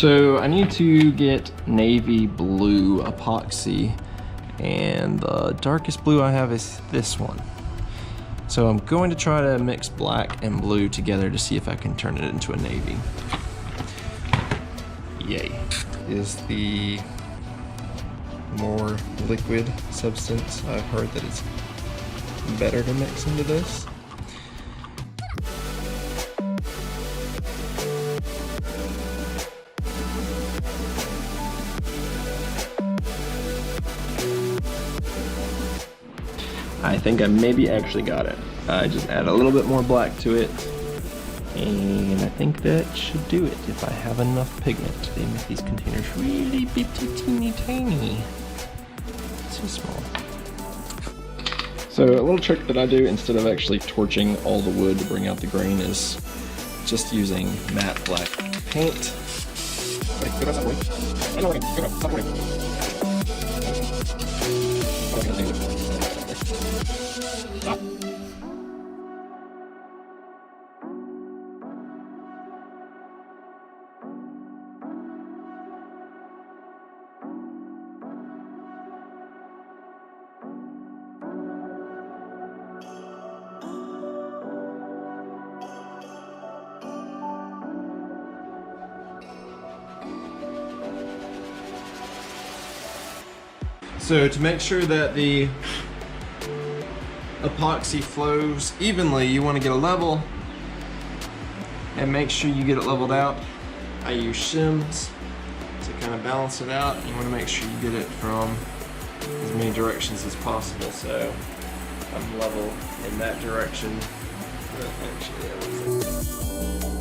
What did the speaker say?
So I need to get navy blue epoxy, and the darkest blue I have is this one. So I'm going to try to mix black and blue together to see if I can turn it into a navy. Yay. Is the more liquid substance. I've heard that it's better to mix into this. I think I maybe actually got it. I just add a little bit more black to it, and I think that should do it if I have enough pigment. They make these containers really bitty teeny tiny. So small. So a little trick that I do instead of actually torching all the wood to bring out the grain is just using matte black paint. So to make sure that the epoxy flows evenly, you want to get a level and make sure you get it leveled out. I use shims to kind of balance it out. You want to make sure you get it from as many directions as possible. So I'm level in that direction. Actually,